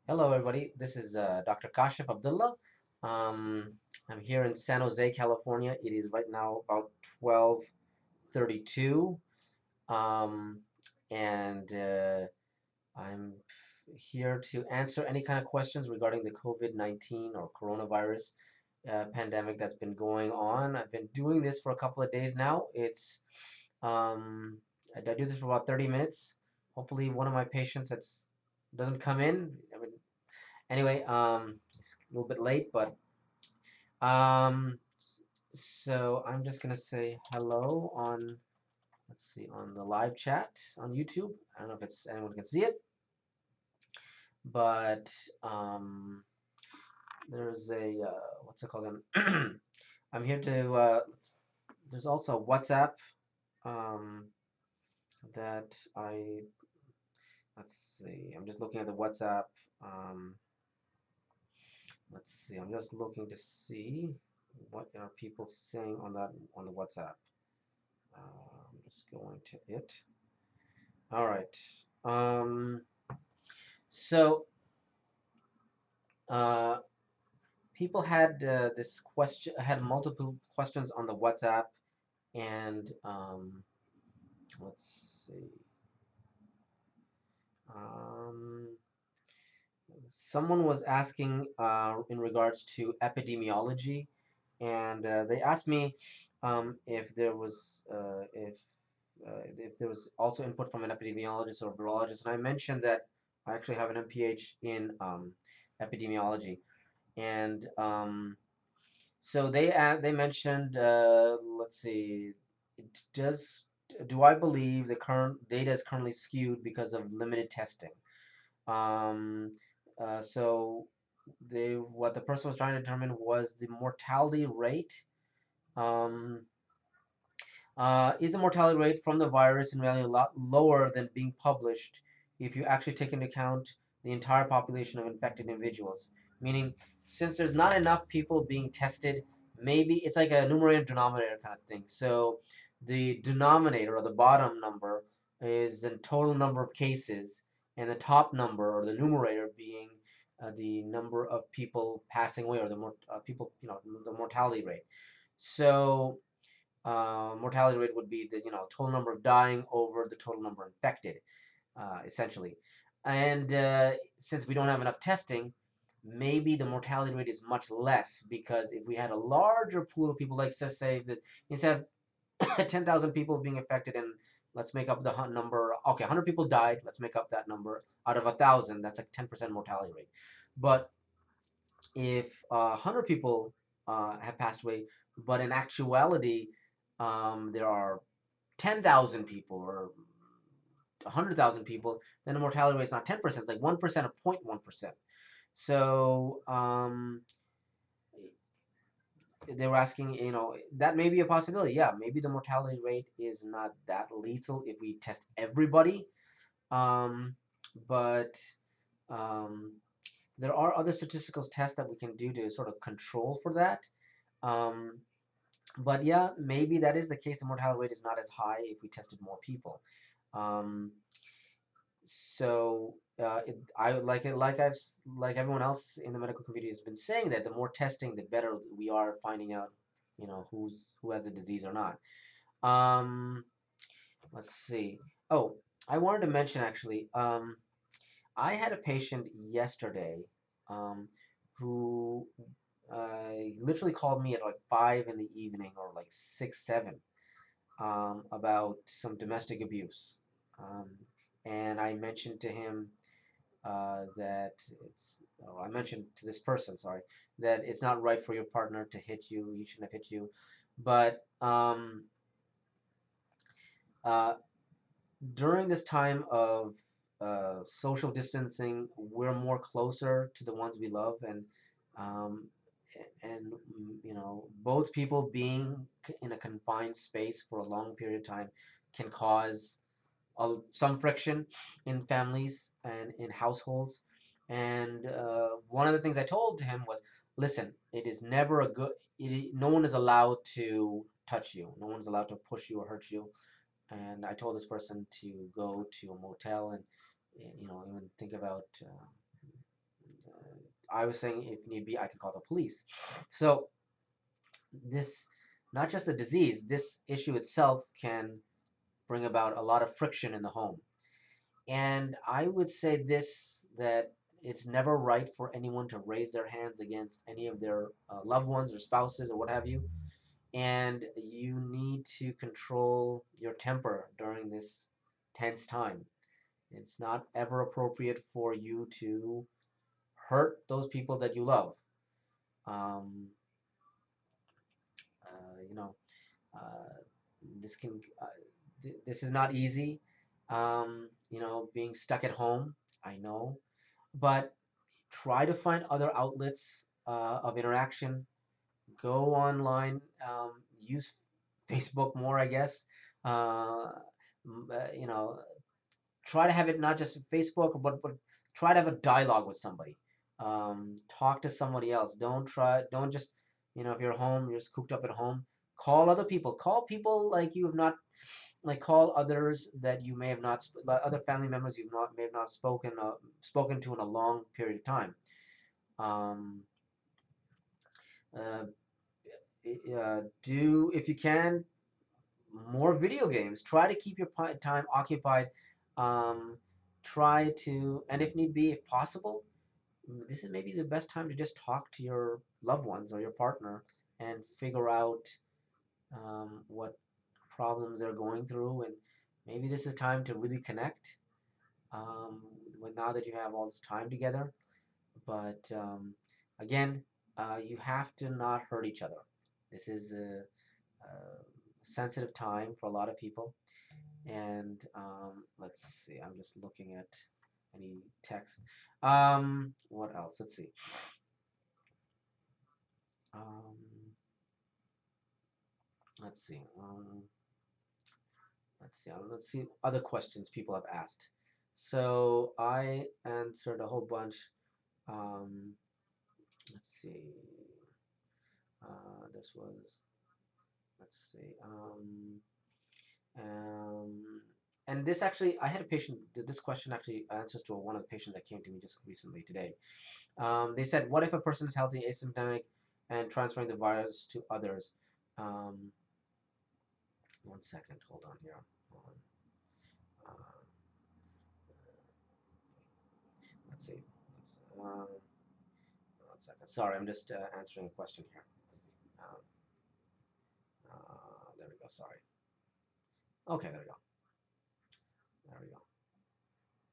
Hello, everybody. This is Dr. Kashif Abdullah. Um, I'm here in San Jose, California. It is right now about 12:32, um, and I'm here to answer any kind of questions regarding the COVID-19 or coronavirus pandemic that's been going on. I've been doing this for a couple of days now. Um, I do this for about 30 minutes. Hopefully, one of my patients that's doesn't come in. I mean, anyway, it's a little bit late, but um, so I'm just gonna say hello on, let's see, on the live chat on YouTube. I don't know if it's anyone can see it, but there's a what's it called again? I'm here to. There's also WhatsApp um, that I. Let's see. I'm just looking at the WhatsApp. Um, let's see. I'm just looking to see what are people saying on that on the WhatsApp. I'm just going to it. All right. Um, so uh, people had this question, had multiple questions on the WhatsApp, and let's see. Um, Someone was asking in regards to epidemiology, and they asked me if there was if there was also input from an epidemiologist or virologist, and I mentioned that I actually have an MPH in epidemiology, and so they mentioned let's see, does do I believe the current data is currently skewed because of limited testing? Um, so what the person was trying to determine was the mortality rate. Um, is the mortality rate from the virus in reality a lot lower than being published if you actually take into account the entire population of infected individuals? Meaning, since there's not enough people being tested, maybe it's like a numerator denominator kind of thing. So the denominator or the bottom number is the total number of cases, and the top number or the numerator being the number of people passing away or the people, the mortality rate. So mortality rate would be the total number of dying over the total number infected, essentially. And since we don't have enough testing, maybe the mortality rate is much less because if we had a larger pool of people, like let's say that instead of 10,000 people being affected, and let's make up the number. Okay, 100 people died. Let's make up that number out of 1,000. That's like 10% mortality rate. But if 100 people have passed away, but in actuality, there are 10,000 people or 100,000 people, then the mortality rate is not 10%, it's like 1% or 0.1%. So they were asking, that may be a possibility. Yeah, maybe the mortality rate is not that lethal if we test everybody. Um, but um, there are other statistical tests that we can do to sort of control for that. Um, but yeah, maybe that is the case. The mortality rate is not as high if we tested more people. Um, so I like it, like everyone else in the medical community has been saying that the more testing, the better we are finding out, who has the disease or not. Um, let's see. Oh, I wanted to mention actually. I had a patient yesterday, um, who literally called me at like 5 in the evening or like 6, 7, about some domestic abuse. Um, and I mentioned to him that I mentioned to this person, sorry, that it's not right for your partner to hit you. He shouldn't have hit you. But uh, during this time of social distancing, we're more closer to the ones we love, um, and both people being in a confined space for a long period of time can cause some friction in families and in households. And one of the things I told him was, listen, it is never a good. No one is allowed to touch you. No one is allowed to push you or hurt you. And I told this person to go to a motel and even think about I was saying if need be, I can call the police. So this, not just the disease, this issue itself can bring about a lot of friction in the home. And I would say this, that it's never right for anyone to raise their hands against any of their loved ones or spouses or what have you. And you need to control your temper during this tense time. It's not ever appropriate for you to hurt those people that you love. Um, you know, uh, this can this is not easy. Being stuck at home, I know, but try to find other outlets of interaction. Go online, use Facebook more, I guess. Uh, you know, try to have it not just Facebook, but try to have a dialogue with somebody. Talk to somebody else. Don't just, if you're home, you're just cooped up at home. Call other people. Call people like you have not, like call others that you may have not, other family members you've not may have not spoken to in a long period of time. Um, uh, do, if you can, more video games. Try to keep your time occupied. Um, Try to, and if need be, if possible, this is maybe the best time to just talk to your loved ones or your partner and figure out what problems they're going through, and maybe this is time to really connect. Now that you have all this time together, but again, you have to not hurt each other. This is a sensitive time for a lot of people. And let's see, I'm just looking at any text. What else? Let's see. Um, let's see. Let's see other questions people have asked. So I answered a whole bunch. Um, let's see. This was. Let's see. Um, and this actually, I had a patient. This question actually answers to one of the patients that came to me just recently today. They said, what if a person is healthy, asymptomatic, and transferring the virus to others? Um, One second, hold on here. Hold on. Uh, let's see. One second. Sorry, I'm just answering a question here. Um, there we go. Sorry. Okay, there we go. There we go.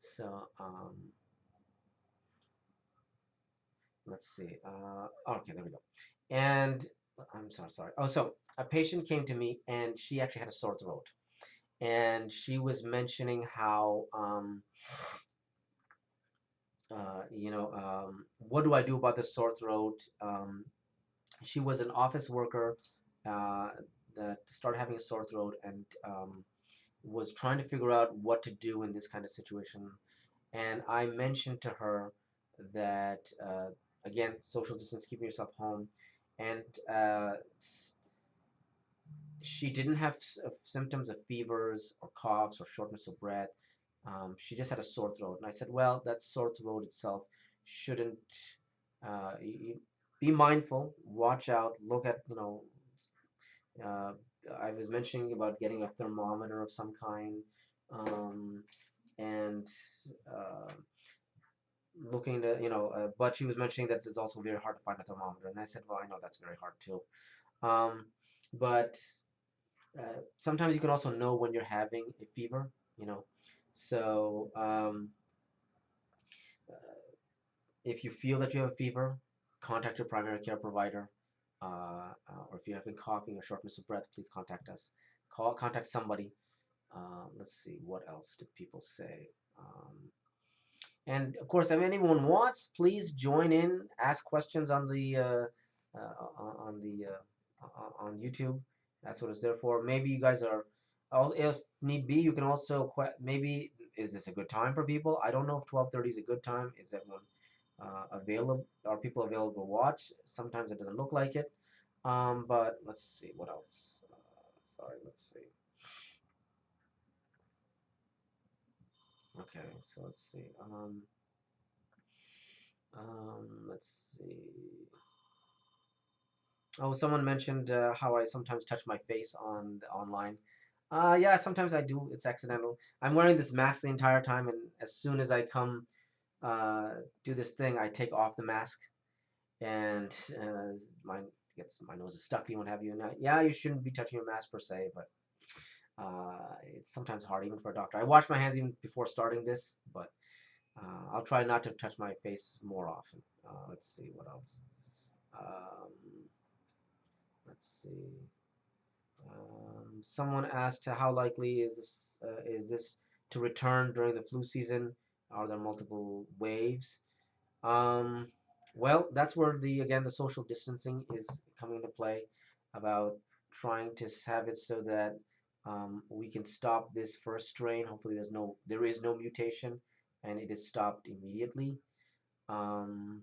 So, let's see. Okay, there we go. And I'm sorry. Oh, so a patient came to me and she actually had a sore throat. And she was mentioning how, what do I do about the sore throat? She was an office worker uh, that started having a sore throat and was trying to figure out what to do in this kind of situation. And I mentioned to her that, again, social distance, keeping yourself home. And she didn't have symptoms of fevers or coughs or shortness of breath. She just had a sore throat. And I said, well, that sore throat itself shouldn't, be mindful, watch out, look at, uh, I was mentioning about getting a thermometer of some kind, um, and uh, looking to, but she was mentioning that it's also very hard to find a thermometer. And I said, well, I know that's very hard too. But sometimes you can also know when you're having a fever, you know. So if you feel that you have a fever, contact your primary care provider. Or if you're having coughing or shortness of breath, please contact us. Contact somebody. Let's see, what else did people say? And of course, if anyone wants, please join in, ask questions on the on the on YouTube. That's what it's there for. Maybe you guys are, if need be, you can also maybe, is this a good time for people? I don't know if 12:30 is a good time. Is everyone available? Are people available to watch? Sometimes it doesn't look like it. But let's see what else. Sorry, let's see. Okay, so let's see. Let's see. Oh, someone mentioned how I sometimes touch my face on the online. Yeah, sometimes I do. It's accidental. I'm wearing this mask the entire time, and as soon as I come uh, do this thing, I take off the mask, and my gets my nose is stuffy and what have you. And yeah, you shouldn't be touching your mask per se, but it's sometimes hard even for a doctor. I wash my hands even before starting this, but I'll try not to touch my face more often. Let's see what else. Um, let's see. Someone asked how likely is this to return during the flu season? Are there multiple waves? Um, well, that's where the again the social distancing is coming into play about trying to have it so that we can stop this first strain. Hopefully, there is no mutation, and it is stopped immediately. Um,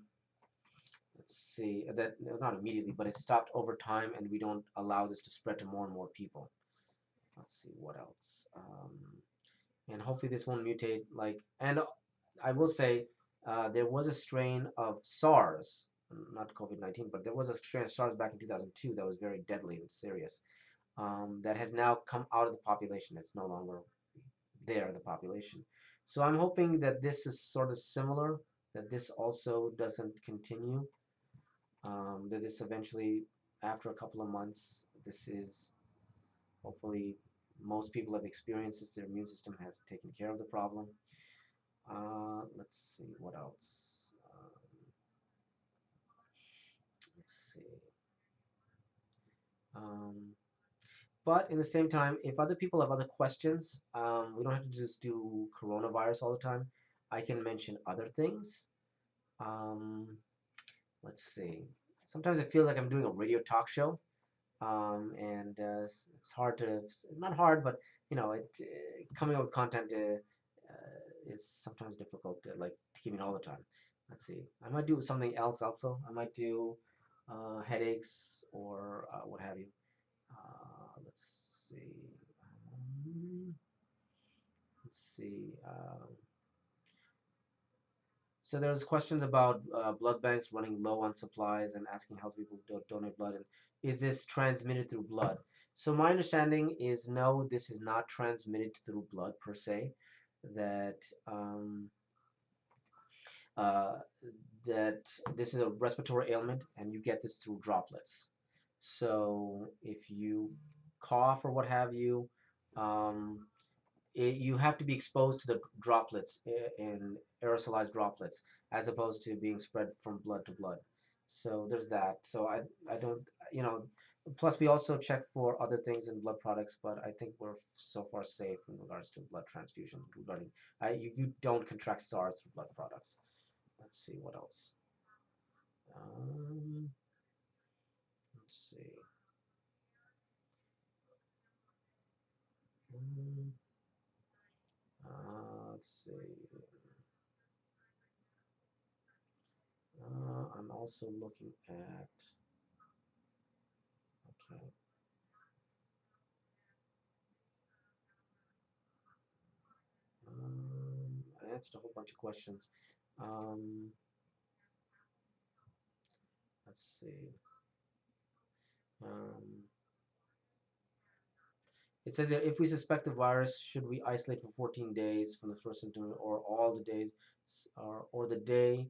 let's see that no, not immediately, but it's stopped over time, and we don't allow this to spread to more and more people. Let's see what else. And hopefully this won't mutate. And I will say there was a strain of SARS, not COVID-19, but there was a strain of SARS back in 2002 that was very deadly and serious. That has now come out of the population. It's no longer there in the population. So I'm hoping that this is sort of similar. That this also doesn't continue. That this eventually, after a couple of months, this is hopefully most people have experienced this. Their immune system has taken care of the problem. Let's see what else. Let's see. Um, but in the same time, if other people have other questions, we don't have to just do coronavirus all the time. I can mention other things. Um, let's see. Sometimes it feels like I'm doing a radio talk show, and it's hard to not hard, but coming up with content is sometimes difficult to like to keep it all the time. Let's see. I might do something else also. I might do headaches or what have you. Let's see. Um, let's see. So there's questions about blood banks running low on supplies and asking how people donate blood, and is this transmitted through blood? So my understanding is no, this is not transmitted through blood per se. That um, uh, that this is a respiratory ailment and you get this through droplets. So if you cough or what have you, um, you have to be exposed to the droplets in aerosolized droplets as opposed to being spread from blood to blood. So there's that. So I don't plus we also check for other things in blood products, but I think we're so far safe in regards to blood transfusion regarding you don't contract SARS through blood products. Let's see what else. Um, let's see. Um, let's see. I'm also looking at. Okay. I answered a whole bunch of questions. Um, let's see. Um, it says that if we suspect a virus, should we isolate for 14 days from the first symptom, or all the days, or the day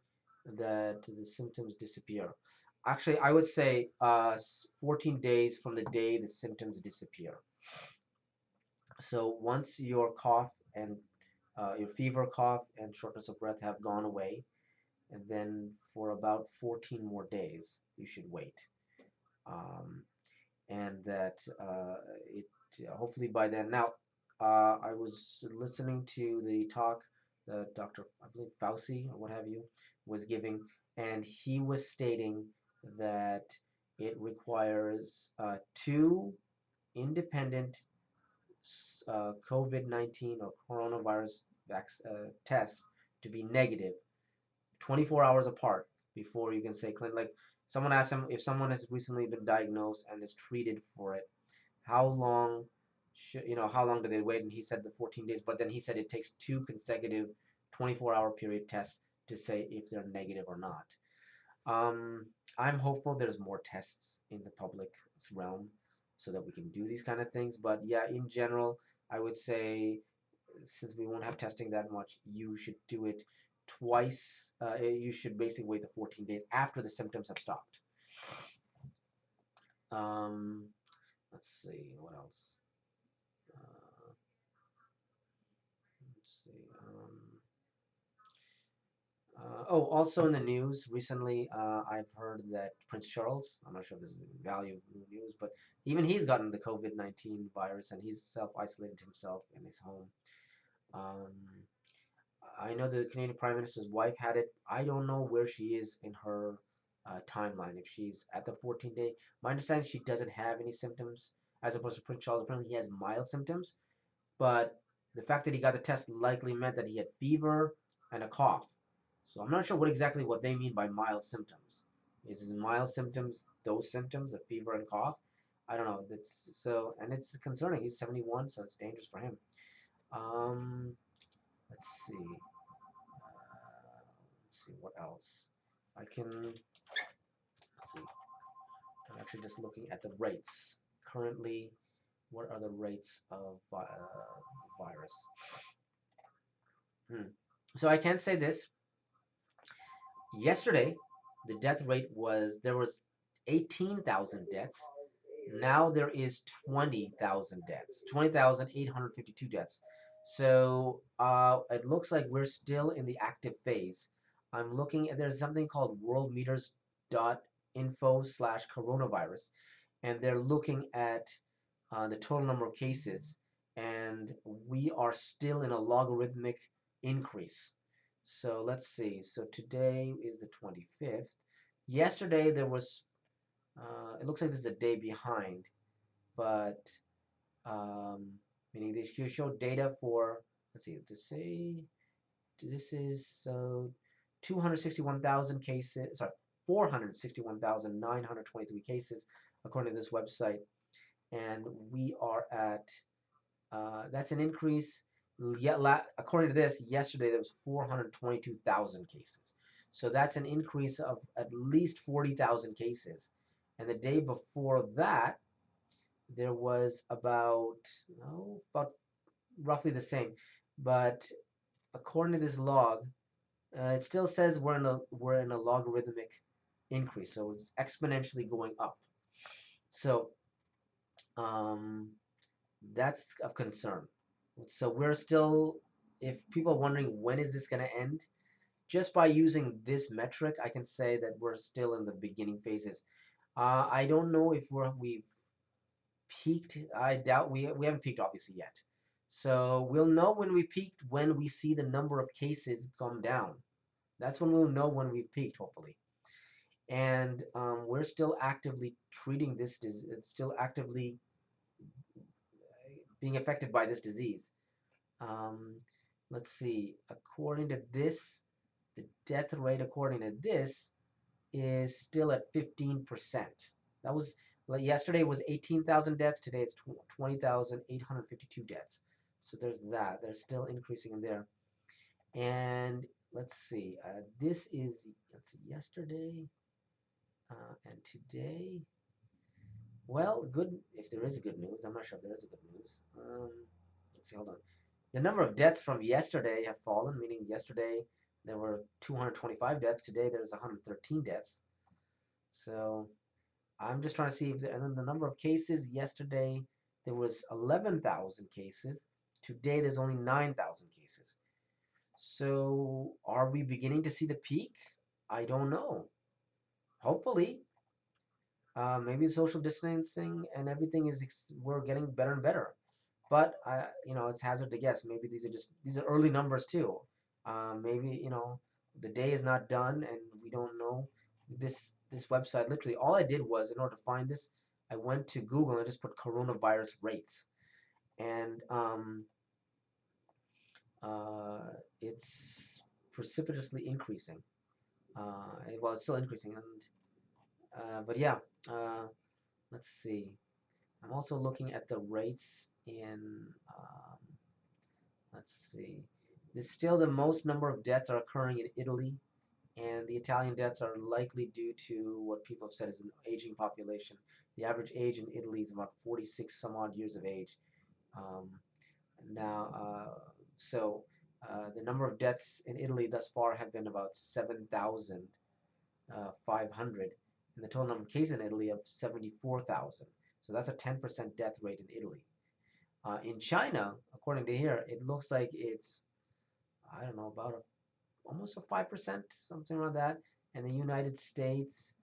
that the symptoms disappear? Actually, I would say 14 days from the day the symptoms disappear. So once your cough and your fever, cough, and shortness of breath have gone away, and then for about 14 more days, you should wait. Um, and that it hopefully by then. Now, I was listening to the talk that Dr. I believe Fauci or what have you was giving, and he was stating that it requires two independent COVID-19 or coronavirus tests to be negative 24 hours apart before you can say clinic. Like someone asked him if someone has recently been diagnosed and is treated for it, how long how long do they wait? And he said the 14 days, but then he said it takes two consecutive 24-hour period tests to say if they're negative or not. Um, I'm hopeful there's more tests in the public's realm so that we can do these kind of things. But yeah, in general, I would say since we won't have testing that much, you should do it twice. You should basically wait the 14 days after the symptoms have stopped. Um, let's see what else. Uh, let's see. Oh, also in the news recently, I've heard that Prince Charles, I'm not sure if this is value news, but even he's gotten the COVID-19 virus and he's self-isolated himself in his home. Um, I know the Canadian Prime Minister's wife had it. I don't know where she is in her timeline. If she's at the 14 day, my understanding she doesn't have any symptoms, as opposed to Prince Charles. Apparently, he has mild symptoms, but the fact that he got the test likely meant that he had fever and a cough. So I'm not sure what they mean by mild symptoms. Is his mild symptoms those symptoms of fever and cough? I don't know. That's so, and it's concerning. He's 71, so it's dangerous for him. Um, let's see. Let's see what else. I can let's see. I'm actually just looking at the rates currently. What are the rates of virus? Hmm. So I can say this. Yesterday, the death rate was there was 18,000 deaths. Now there is 20,000 deaths, 20,852 deaths. So it looks like we're still in the active phase. I'm looking at there's something called worldmeters.info/coronavirus, and they're looking at the total number of cases, and we are still in a logarithmic increase. So let's see. So today is the 25th. Yesterday there was, it looks like this is a day behind, but um, meaning they show data for, let's see, to say, this is so 261,000 cases, sorry, 461,923 cases according to this website. And we are at that's an increase. According to this, yesterday there was 422,000 cases. So that's an increase of at least 40,000 cases. And the day before that, there was about roughly the same. But according to this log, it still says we're in a logarithmic increase, so it's exponentially going up. So um, that's of concern. So we're still, if people are wondering when is this going to end, just by using this metric, I can say that we're still in the beginning phases. I don't know if we've peaked. I doubt we haven't peaked obviously yet. So we'll know when we peaked when we see the number of cases come down. That's when we'll know when we've peaked, hopefully. And we're still actively treating this. It's still actively being affected by this disease. Um, let's see. According to this, the death rate according to this is still at 15%. That was like yesterday was 18,000 deaths. Today it's 20,852 deaths. So there's that. They're still increasing in there. And let's see. This is let's see yesterday and today. Well, good if there is good news. I'm not sure if there is a good news. Let's see. Hold on. The number of deaths from yesterday have fallen, meaning yesterday there were 225 deaths. Today there's 113 deaths. So I'm just trying to see if and then the number of cases yesterday there was 11,000 cases. Today there's only 9,000 cases. So are we beginning to see the peak? I don't know. Hopefully, maybe social distancing and everything we're getting better and better. But it's hazard to guess. Maybe these are early numbers too. Maybe the day is not done, and we don't know. This website, literally, all I did was in order to find this, I went to Google and I just put coronavirus rates, and uh, it's precipitously increasing. Well, it's still increasing, and but yeah. Uh, let's see. I'm also looking at the rates in. Let's see. There's still the most number of deaths are occurring in Italy. and the Italian deaths are likely due to what people have said is an aging population. The average age in Italy is about 46 some odd years of age. Um, now, the number of deaths in Italy thus far have been about 7,500, and the total number of cases in Italy of 74,000. So that's a 10% death rate in Italy. In China, according to here, it looks like it's, I don't know, about almost a 5%, something like that. And the United States,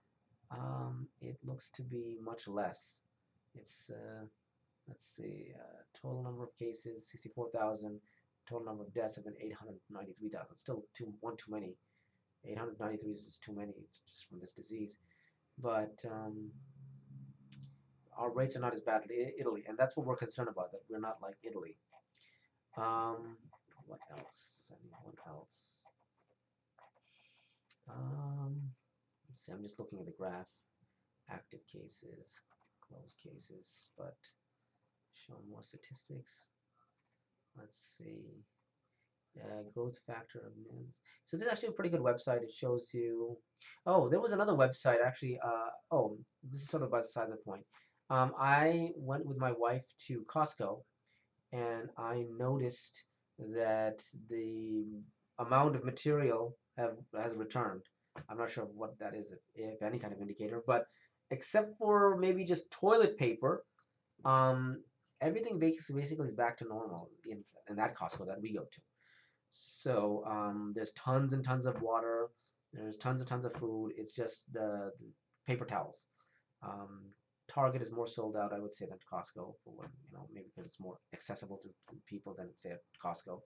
it looks to be much less. It's, let's see, total number of cases, 64,000. Total number of deaths have been 893,000. Still one too many. 893 is just too many just from this disease. But our rates are not as bad as Italy, and that's what we're concerned about, that we're not like Italy. Um, what else? Anyone else? Let's see, I'm just looking at the graph. Active cases, closed cases, but show more statistics. Let's see. Growth factor of NIMS. So this is actually a pretty good website. It shows you. Oh, there was another website actually. Oh, this is sort of beside the point. I went with my wife to Costco, and I noticed that the amount of material has returned. I'm not sure what that is, if any kind of indicator, but except for maybe just toilet paper, um, everything basically is back to normal in that Costco that we go to. So there's tons and tons of water. There's tons and tons of food. It's just the paper towels. Um, Target is more sold out, I would say, than Costco for what, maybe because it's more accessible to people than say at Costco.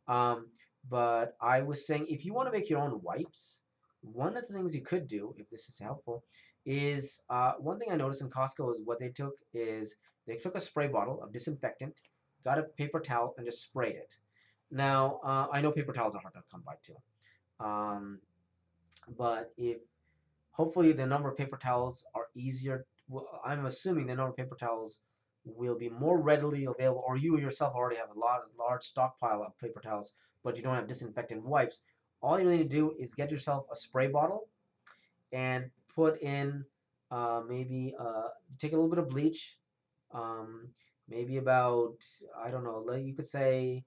Um, but I was saying, if you want to make your own wipes, one of the things you could do, if this is helpful, is one thing I noticed in Costco is what they took is they took a spray bottle of disinfectant, got a paper towel, and just sprayed it. Now, I know paper towels are hard to come by too. Um, but if hopefully the number of paper towels are easier, well, I'm assuming the number of paper towels will be more readily available, or you yourself already have a large stockpile of paper towels, but you don't have disinfectant wipes. All you need to do is get yourself a spray bottle and put in maybe take a little bit of bleach, um, maybe about, I don't know, you could say,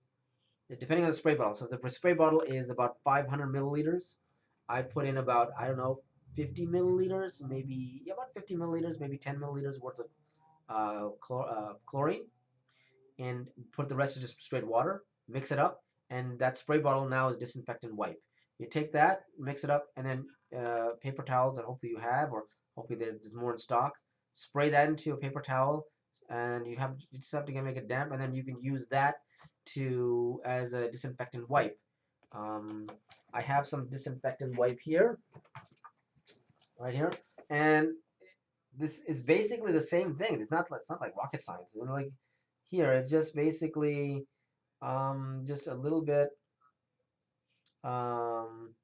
depending on the spray bottle. So if the spray bottle is about 500 milliliters, I put in about, I don't know, 50 milliliters, maybe, yeah, about 50 milliliters, maybe 10 milliliters worth of chlorine, and put the rest of just straight water, mix it up, and that spray bottle now is disinfectant wipe. You take that, mix it up, and then paper towels that hopefully you have, or hopefully there's more in stock, spray that into a paper towel, and you just have to make it damp, and then you can use that to as a disinfectant wipe. Um, I have some disinfectant wipe here, right here, and this is basically the same thing. It's not like rocket science. Like here, it just basically just a little bit. Um,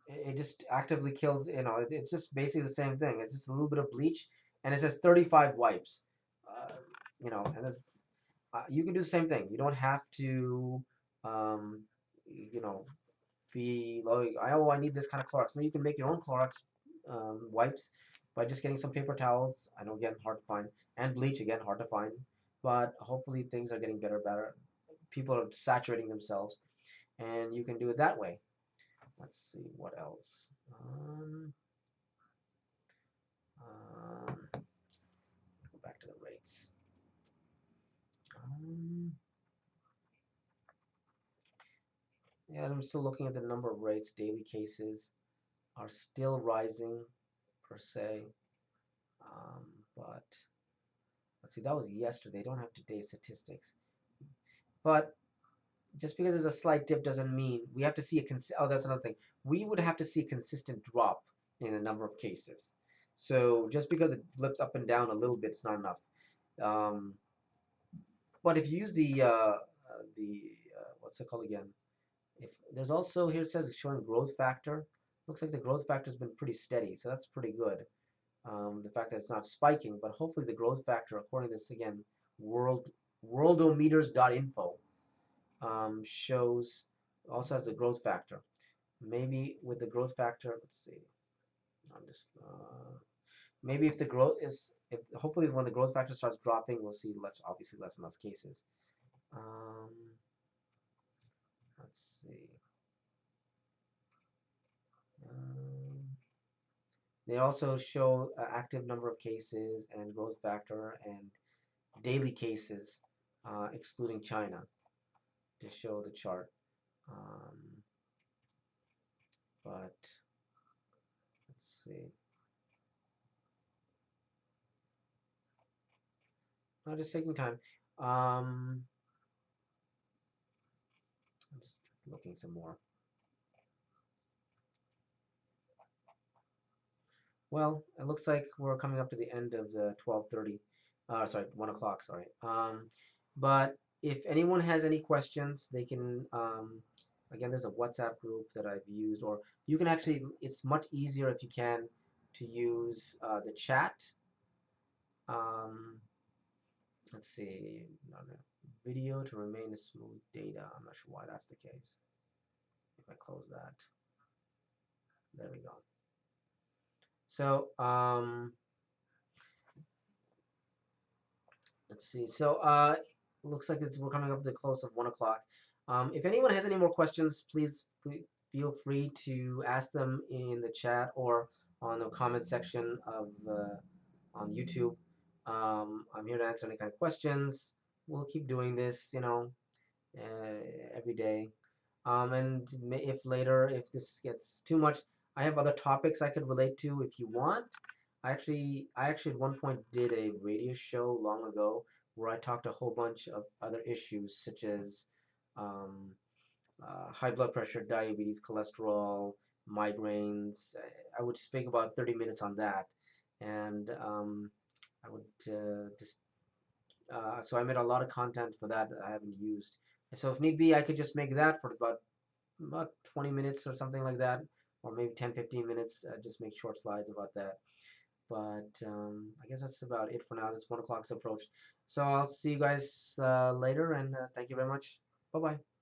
it just actively kills. It's just basically the same thing. It's just a little bit of bleach, and it says 35 wipes. Uh, and you can do the same thing. You don't have to, um, you know, be like, I need this kind of Clorox. No, you can make your own Clorox wipes by just getting some paper towels. I know, again, hard to find, and bleach, again, hard to find. But hopefully things are getting better. People are saturating themselves, and you can do it that way. Let's see what else. Go back to the rates. Yeah, I'm still looking at the number of rates. Daily cases are still rising per se, um, but let's see. That was yesterday. They don't have today's statistics, but just because there's a slight dip doesn't mean we have to see oh, that's another thing. We would have to see a consistent drop in the number of cases. So just because it blips up and down a little bit, it's not enough. Um, but if you use the what's it called again? If there's also here, it says it's showing growth factor. Looks like the growth factor has been pretty steady, so that's pretty good. The fact that it's not spiking, but hopefully the growth factor, according to this again, worldometers.info, shows also has the growth factor. maybe with the growth factor, let's see. I'm just maybe if the growth is if hopefully when the growth factor starts dropping, we'll see less obviously less and less cases. Um, let's see. Um, they also show active number of cases and growth factor and daily cases, excluding China, to show the chart. Um, but let's see. I'm just taking time. I'm just looking some more. Well, it looks like we're coming up to the end of the 12:30. Sorry, 1 o'clock. Sorry. But if anyone has any questions, they can. Again, there's a WhatsApp group that I've used, or you can actually. It's much easier if you can to use the chat. Um, let's see. No, no. Video to remain a smooth data. I'm not sure why that's the case. If I close that, there we go. So, let's see. So, looks like we're coming up to the close of 1 o'clock. If anyone has any more questions, please feel free to ask them in the chat or on the comment section of on YouTube. I'm here to answer any kind of questions. We'll keep doing this, every day. And if later, if this gets too much, I have other topics I could relate to if you want. I actually at one point did a radio show long ago where I talked a whole bunch of other issues such as um, high blood pressure, diabetes, cholesterol, migraines. I would speak about 30 minutes on that, and I would just so I made a lot of content for that I haven't used. So if need be, I could just make that for about 20 minutes or something like that, or maybe 10, 15 minutes. Just make short slides about that. But I guess that's about it for now. This 1 o'clock's approached. So I'll see you guys later, and thank you very much. Bye bye.